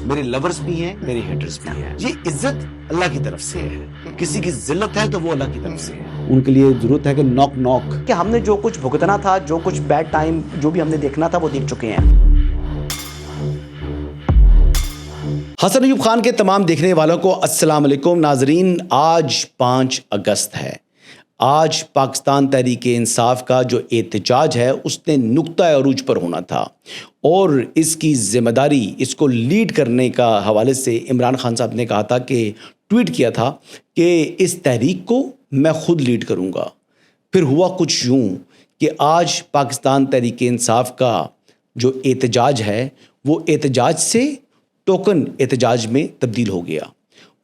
میرے لورز بھی ہیں، میرے ہیٹرز بھی ہیں. یہ عزت اللہ کی طرف سے ہے. کسی کی ذلت ہے تو وہ اللہ کی طرف سے ہے. ان کے لیے ضرورت ہے کہ نوک نوک کہ ہم نے جو کچھ بھگتنا تھا، جو کچھ بیڈ ٹائم جو بھی ہم نے دیکھنا تھا وہ دیکھ چکے ہیں. حسن ایوب خان کے تمام دیکھنے والوں کو السلام علیکم. ناظرین، آج 5 اگست ہے. آج پاکستان تحریک انصاف کا جو احتجاج ہے اس نے نقطہ عروج پر ہونا تھا، اور اس کی ذمہ داری، اس کو لیڈ کرنے کا حوالے سے عمران خان صاحب نے کہا تھا کہ ٹویٹ کیا تھا کہ اس تحریک کو میں خود لیڈ کروں گا. پھر ہوا کچھ یوں کہ آج پاکستان تحریک انصاف کا جو احتجاج ہے وہ احتجاج سے ٹوکن احتجاج میں تبدیل ہو گیا.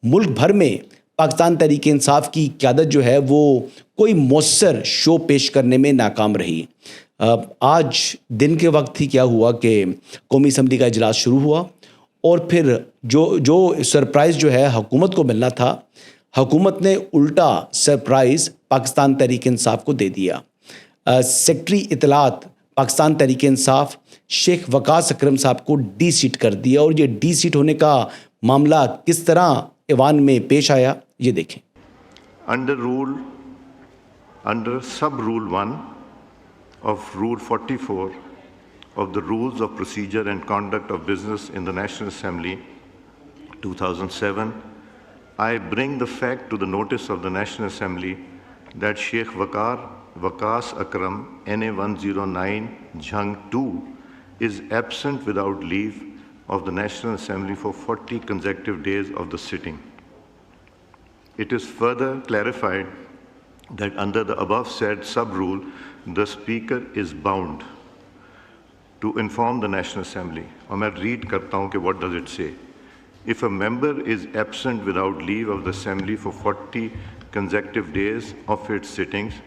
ملک بھر میں پاکستان تحریک انصاف کی قیادت جو ہے وہ کوئی مؤثر شو پیش کرنے میں ناکام رہی. آج دن کے وقت ہی کیا ہوا کہ قومی اسمبلی کا اجلاس شروع ہوا، اور پھر جو سرپرائز جو ہے حکومت کو ملنا تھا، حکومت نے الٹا سرپرائز پاکستان تحریک انصاف کو دے دیا. سیکرٹری اطلاعات پاکستان تحریک انصاف شیخ وقاص اکرم صاحب کو ڈی سیٹ کر دیا. اور یہ ڈی سیٹ ہونے کا معاملہ کس طرح ایوان میں پیش آیا یہ دیکھیں. Under sub rule 1 of rule 44 of the rules of procedure and conduct of business in the National Assembly 2007, I bring the fact to the notice of the National Assembly that Sheikh Waqas Akram NA 109 Jhang 2 is absent without leave of the National Assembly for 40 consecutive days of the sitting. It is further clarified that under the above said sub-rule, the Speaker is bound to inform the National Assembly. اور میں read کرتا ہوں کہ what does it say. If a member is absent without leave of the Assembly for 40 consecutive days of its sittings,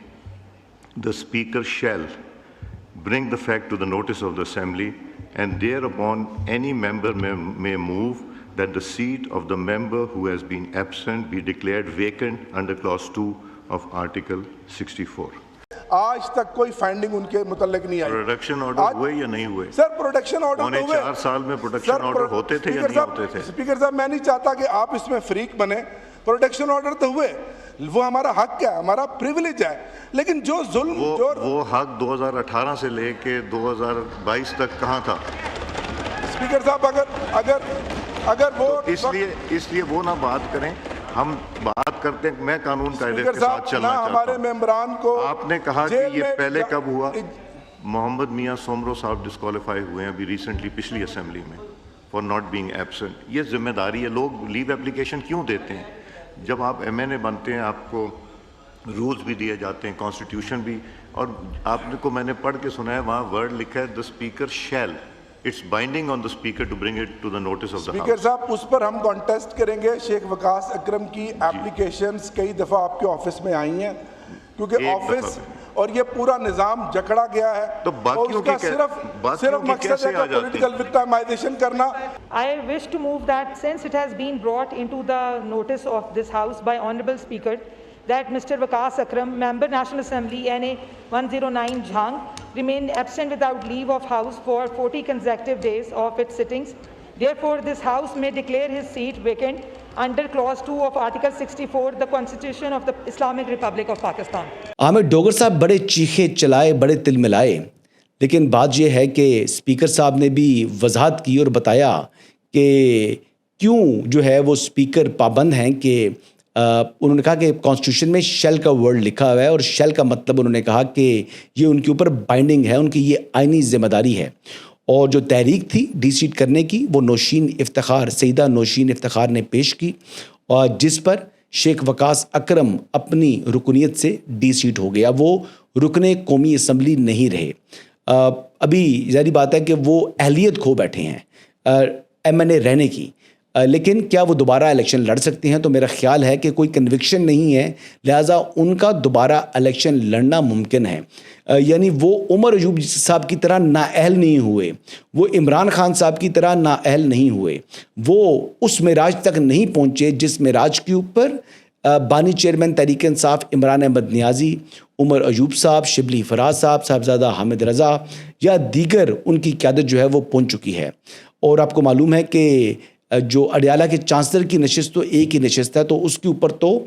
the Speaker shall bring the fact to the notice of the Assembly, and thereupon any member may move that the seat of the member who has been absent be declared vacant under clause 2 of Article 64. آج تک کوئی finding in کے متعلق نہیں آئی. Production order ہوئے یا نہیں ہوئے؟ سر پروڈکشن آرڈر ہوئے. 4 سال میں پروڈکشن آرڈر ہوتے تھے یا نہیں ہوتے تھے؟ اسپیکر صاحب، میں نہیں چاہتا کہ آپ اس میں فریق بنے. پروڈکشن آرڈر تو ہوئے، وہ ہمارا حق ہے، ہمارا پریویلیج ہے. لیکن جو ظلم وہ حق 2018 سے لے کے 2022 تک کہاں تھا؟ اسپیکر صاحب، اگر وہ اس لیے وہ نہ بات کریں. ہم بات کرتے ہیں، میں قانون قاعدے کے ساتھ چلنا چاہتا ہوں. ہمارے ممبران کو آپ نے کہا کہ یہ پہلے کب ہوا؟ محمد میاں سومرو صاحب ڈسکوالیفائی ہوئے ہیں ابھی ریسنٹلی پچھلی اسمبلی میں فار ناٹ بینگ ایبسنٹ. یہ ذمہ داری ہے. لوگ لیو اپلیکیشن کیوں دیتے ہیں؟ جب آپ ایم این اے بنتے ہیں آپ کو رولز بھی دیے جاتے ہیں، کانسٹیٹیوشن بھی، اور آپ کو میں نے پڑھ کے سنا ہے وہاں ورڈ لکھا ہے the speaker shall. It's binding on the speaker to bring it to the notice of the house. Speaker صاحب، اس پر ہم کانٹیسٹ کریں گے. شیخ وقاص اکرم کی اپلیکیشنز کئی دفعہ آپ کے آفس میں آئی ہیں، کیونکہ آفس اور یہ پورا نظام جکڑا گیا ہے. تو باقیوں کی صرف مقصد ہے کہ پولیٹیکل وکٹمائزیشن کرنا. I wish to move that since it has been brought into the notice of this House by Honourable Speaker that Mr. Waqas Akram, Member National Assembly NA 109 Jhang, remain absent without leave of House for 40 consecutive days of its sittings. Therefore, this House may declare his seat vacant under clause 2 of Article 64, the Constitution of the Islamic Republic of Pakistan. عامر ڈوگر صاحب بڑے چیخے چلائے، بڑے تل ملائے، لیکن بات یہ ہے کہ اسپیکر صاحب نے بھی وضاحت کی اور بتایا کہ کیوں جو ہے وہ اسپیکر پابند ہیں. کہ انہوں نے کہا کہ کانسٹیٹیوشن میں شیل کا ورڈ لکھا ہوا ہے، اور شیل کا مطلب انہوں نے کہا کہ یہ ان کے اوپر بائنڈنگ ہے، ان کی یہ آئینی ذمہ داری ہے. اور جو تحریک تھی ڈی سیٹ کرنے کی وہ نوشین افتخار، سیدہ نوشین افتخار نے پیش کی، اور جس پر شیخ وقاص اکرم اپنی رکنیت سے ڈی سیٹ ہو گیا. وہ رکن قومی اسمبلی نہیں رہے. ابھی ظاہری بات ہے کہ وہ اہلیت کھو بیٹھے ہیں ایم این اے رہنے کی، لیکن کیا وہ دوبارہ الیکشن لڑ سکتے ہیں؟ تو میرا خیال ہے کہ کوئی کنوکشن نہیں ہے، لہٰذا ان کا دوبارہ الیکشن لڑنا ممکن ہے. یعنی وہ عمر ایوب صاحب کی طرح نااہل نہیں ہوئے، وہ عمران خان صاحب کی طرح نااہل نہیں ہوئے، وہ اس معراج تک نہیں پہنچے جس معراج کے اوپر بانی چیئرمین تحریک انصاف عمران احمد نیازی، عمر ایوب صاحب، شبلی فراز صاحب، صاحبزادہ حامد رضا یا دیگر ان کی قیادت جو ہے وہ پہنچ چکی ہے. اور آپ کو معلوم ہے کہ جو اڈیالہ کے چانسلر کی نشست تو ایک ہی نشست ہے, تو اس کے اوپر تو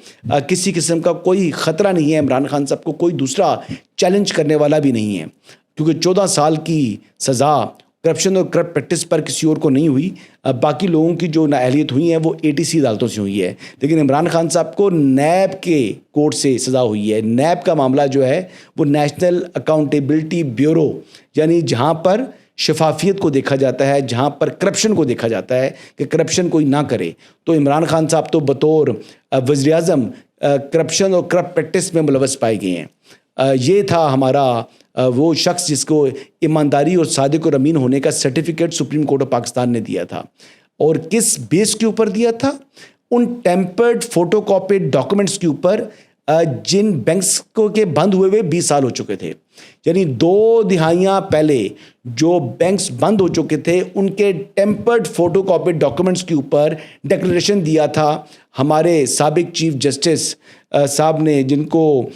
کسی قسم کا کوئی خطرہ نہیں ہے. عمران خان صاحب کو کوئی دوسرا چیلنج کرنے والا بھی نہیں ہے, کیونکہ 14 سال کی سزا کرپشن اور کرپٹ پریکٹس پر کسی اور کو نہیں ہوئی. باقی لوگوں کی جو نااہلیت ہوئی ہیں وہ ATC عدالتوں سے ہوئی ہے, لیکن عمران خان صاحب کو نیب کے کورٹ سے سزا ہوئی ہے. نیب کا معاملہ جو ہے وہ نیشنل اکاؤنٹیبلٹی بیورو, یعنی جہاں پر شفافیت کو دیکھا جاتا ہے, جہاں پر کرپشن کو دیکھا جاتا ہے کہ کرپشن کوئی نہ کرے. تو عمران خان صاحب تو بطور وزیر اعظم کرپشن اور کرپٹ پریکٹس میں ملوث پائے گئے ہیں. یہ تھا ہمارا وہ شخص جس کو ایمانداری اور صادق اور امین ہونے کا certificate supreme court of Pakistan نے دیا تھا. اور کس بیس کے اوپر دیا تھا؟ ان ٹیمپرڈ فوٹو کاپیڈ ڈاکومنٹس کے اوپر جن بینکس کو کے بند ہوئے 20 سال ہو چکے تھے. یعنی 2 دہائیاں پہلے جو بینکس بند ہو چکے تھے ان کے ٹیمپرڈ فوٹو کاپیڈ ڈاکومنٹس کے اوپر ڈیکلریشن دیا تھا ہمارے سابق چیف جسٹس صاحب نے, جن کو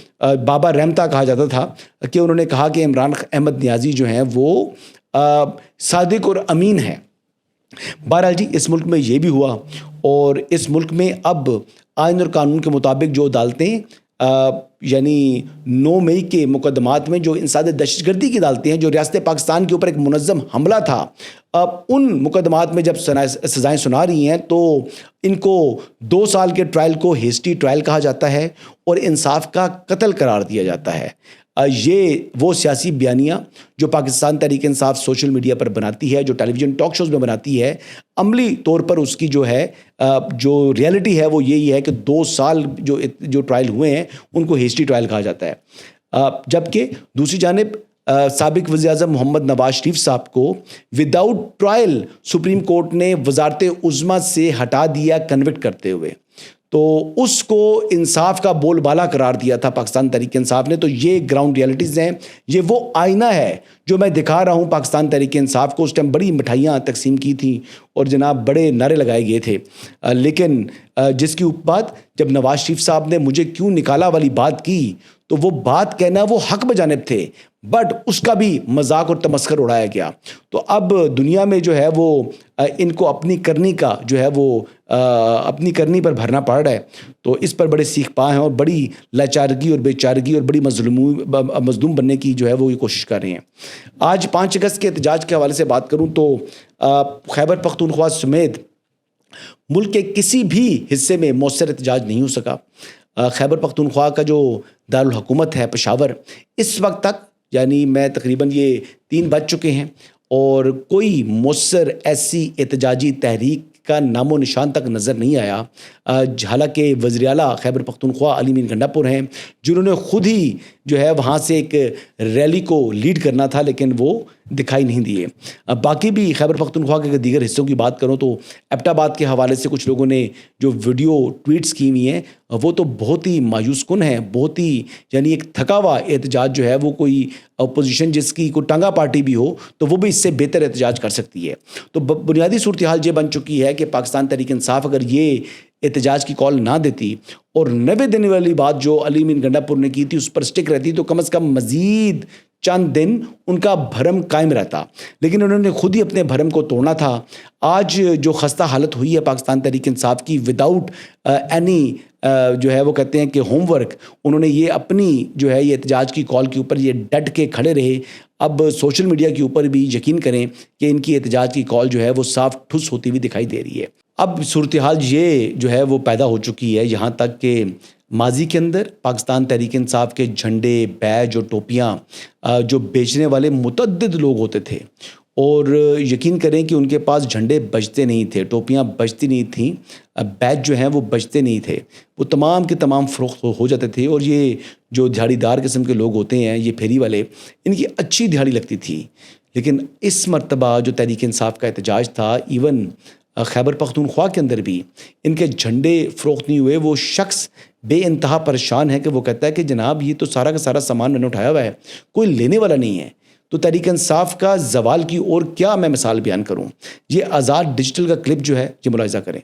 بابا رحمتا کہا جاتا تھا, کہ انہوں نے کہا کہ عمران احمد نیازی جو ہیں وہ صادق اور امین ہیں. بہرحال جی اس ملک میں یہ بھی ہوا, اور اس ملک میں اب آئین اور قانون کے مطابق جو عدالتیں یعنی 9 مئی کے مقدمات میں جو انسداد دہشت گردی کی عدالتیں ہیں, جو ریاست پاکستان کے اوپر ایک منظم حملہ تھا, اب ان مقدمات میں جب سزائیں سنا رہی ہیں تو ان کو 2 سال کے ٹرائل کو ہیسٹی ٹرائل کہا جاتا ہے اور انصاف کا قتل قرار دیا جاتا ہے. یہ وہ سیاسی بیانیہ جو پاکستان تحریک انصاف سوشل میڈیا پر بناتی ہے, جو ٹیلی ویژن ٹاک شوز میں بناتی ہے, عملی طور پر اس کی جو ہے جو ریئلٹی ہے وہ یہی ہے کہ 2 سال جو ٹرائل ہوئے ہیں ان کو ہسٹری ٹرائل کہا جاتا ہے. جبکہ دوسری جانب سابق وزیر اعظم محمد نواز شریف صاحب کو وداؤٹ ٹرائل سپریم کورٹ نے وزارت عظمیٰ سے ہٹا دیا کنوکٹ کرتے ہوئے, تو اس کو انصاف کا بول بالا قرار دیا تھا پاکستان تحریک انصاف نے. تو یہ گراؤنڈ ریئلٹیز ہیں, یہ وہ آئینہ ہے جو میں دکھا رہا ہوں پاکستان تحریک انصاف کو. اس ٹائم بڑی مٹھائیاں تقسیم کی تھیں اور جناب بڑے نعرے لگائے گئے تھے, لیکن جس کی بات جب نواز شریف صاحب نے مجھے کیوں نکالا والی بات کی تو وہ بات کہنا وہ حق بجانب تھے, بٹ اس کا بھی مذاق اور تمسخر اڑایا گیا. تو اب دنیا میں جو ہے وہ ان کو اپنی کرنی کا جو ہے وہ اپنی کرنی پر بھرنا پڑ رہا ہے. تو اس پر بڑے سیکھ پا ہیں اور بڑی لاچارگی اور بے چارگی اور بڑی مظلوم بننے کی جو ہے وہ یہ کوشش کر رہے ہیں. آج 5 اگست کے احتجاج کے حوالے سے بات کروں تو خیبر پختونخوا سمیت ملک کے کسی بھی حصے میں مؤثر احتجاج نہیں ہو سکا. خیبر پختونخوا کا جو دارالحکومت ہے پشاور, اس وقت تک یعنی میں تقریباً یہ 3 بج چکے ہیں اور کوئی مؤثر ایسی احتجاجی تحریک کا نام و نشان تک نظر نہیں آیا. حالانکہ وزیر اعلیٰ خیبر پختونخوا علی مین گنڈاپور ہیں جنہوں نے خود ہی جو ہے وہاں سے ایک ریلی کو لیڈ کرنا تھا, لیکن وہ دکھائی نہیں دیے. باقی بھی خیبر پختونخوا کے دیگر حصوں کی بات کروں تو ایبٹ آباد کے حوالے سے کچھ لوگوں نے جو ویڈیو ٹویٹس کی ہوئی ہیں وہ تو بہت ہی مایوس کن ہیں, بہت ہی یعنی ایک تھکا ہوا احتجاج جو ہے وہ کوئی اپوزیشن جس کی کوئی ٹانگا پارٹی بھی ہو تو وہ بھی اس سے بہتر احتجاج کر سکتی ہے. تو بنیادی صورتحال یہ بن چکی ہے کہ پاکستان تحریک انصاف اگر یہ احتجاج کی کال نہ دیتی اور 90 دن والی بات جو علی مین گنڈاپور نے کی تھی اس پر سٹک رہتی تو کم از کم مزید چند دن ان کا بھرم قائم رہتا, لیکن انہوں نے خود ہی اپنے بھرم کو توڑنا تھا. آج جو خستہ حالت ہوئی ہے پاکستان تحریک انصاف کی وداؤٹ اینی جو ہے وہ کہتے ہیں کہ ہوم ورک, انہوں نے یہ اپنی جو ہے یہ احتجاج کی کال کے اوپر یہ ڈٹ کے کھڑے رہے. اب سوشل میڈیا کے اوپر بھی یقین کریں کہ ان کی احتجاج کی کال جو ہے وہ صاف ٹھس ہوتی ہوئی دکھائی دے رہی ہے. اب صورتحال یہ جو ہے وہ پیدا ہو چکی ہے یہاں تک کہ ماضی کے اندر پاکستان تحریک انصاف کے جھنڈے, بیج اور ٹوپیاں جو بیچنے والے متعدد لوگ ہوتے تھے, اور یقین کریں کہ ان کے پاس جھنڈے بچتے نہیں تھے, ٹوپیاں بچتی نہیں تھیں, بیج جو ہیں وہ بچتے نہیں تھے, وہ تمام کے تمام فروخت ہو جاتے تھے. اور یہ جو دھاڑی دار قسم کے لوگ ہوتے ہیں یہ پھیری والے, ان کی اچھی دھاڑی لگتی تھی. لیکن اس مرتبہ جو تحریک انصاف کا احتجاج تھا, ایون خیبر پختونخوا کے اندر بھی ان کے جھنڈے فروخت نہیں ہوئے. وہ شخص بے انتہا پریشان ہے کہ وہ کہتا ہے کہ جناب یہ تو سارا کا سارا سامان میں نے اٹھایا ہوا ہے, کوئی لینے والا نہیں ہے. تو تحریک انصاف کا زوال کی اور کیا میں مثال بیان کروں. یہ آزاد ڈیجیٹل کا کلپ جو ہے یہ ملاحظہ کریں.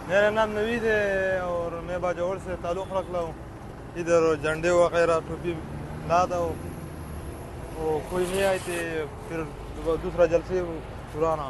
میرا نام نوید ہے اور میں باجوڑ سے تعلق رکھتا ہوں. ادھر جھنڈے وغیرہ ٹوپی لاتا ہوں, وہ کوئی نہیں آئے تھے, پھر دوسرا جلسے پرانا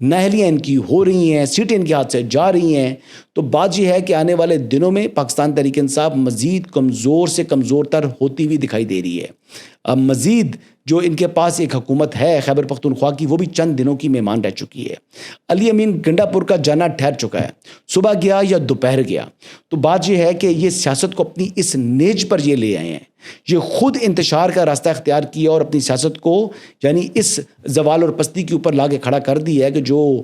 نااہلیاں ان کی ہو رہی ہیں, سیٹیں ان کے ہاتھ سے جا رہی ہیں, تو بات یہ ہے کہ آنے والے دنوں میں پاکستان تحریک انصاف مزید کمزور سے کمزور تر ہوتی ہوئی دکھائی دے رہی ہے. اب مزید جو ان کے پاس ایک حکومت ہے خیبر پختونخوا کی, وہ بھی چند دنوں کی مہمان رہ چکی ہے. علی امین گنڈا پور کا جانا ٹھہر چکا ہے, صبح گیا یا دوپہر گیا. تو بات یہ ہے کہ یہ سیاست کو اپنی اس نیج پر یہ لے آئے ہیں, یہ خود انتشار کا راستہ اختیار کیا اور اپنی سیاست کو یعنی اس زوال اور پستی کے اوپر لا کے کھڑا کر دیا ہے کہ جو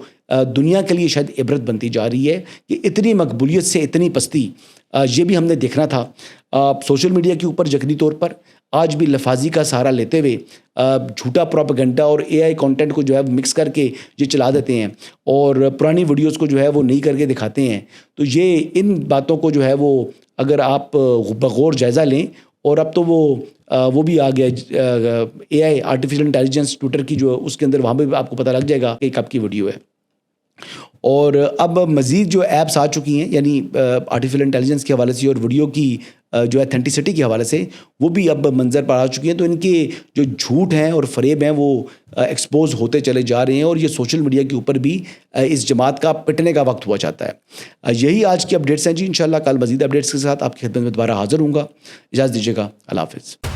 دنیا کے لیے شاید عبرت بنتی جا رہی ہے کہ اتنی مقبولیت سے اتنی پستی. یہ بھی ہم نے دیکھنا تھا سوشل میڈیا کے اوپر یقینی طور پر. آج بھی لفاظی کا سہارا لیتے ہوئے جھوٹا پروپیگنڈا اور اے آئی کانٹینٹ کو جو ہے مکس کر کے یہ چلا دیتے ہیں اور پرانی ویڈیوز کو جو ہے وہ نہیں کر کے دکھاتے ہیں. تو یہ ان باتوں کو جو ہے وہ اگر آپ بغور جائزہ لیں, اور اب تو وہ بھی آ گیا اے آئی آرٹیفیشل انٹیلیجنس ٹویٹر کی جو اس کے اندر, وہاں پہ آپ کو پتہ لگ جائے گا کہ کب کی ویڈیو ہے. اور اب مزید جو ایپس آ چکی ہیں یعنی آرٹیفیشل انٹیلیجنس کے حوالے سے اور ویڈیو کی جو ایتھینٹسٹی کے حوالے سے, وہ بھی اب منظر پر آ چکی ہیں. تو ان کے جو جھوٹ ہیں اور فریب ہیں وہ ایکسپوز ہوتے چلے جا رہے ہیں, اور یہ سوشل میڈیا کے اوپر بھی اس جماعت کا پٹنے کا وقت ہوا جاتا ہے. یہی آج کی اپڈیٹس ہیں جی. انشاءاللہ کل مزید اپڈیٹس کے ساتھ آپ کی خدمت میں دوبارہ حاضر ہوں گا. اجازت دیجیے گا. اللہ حافظ.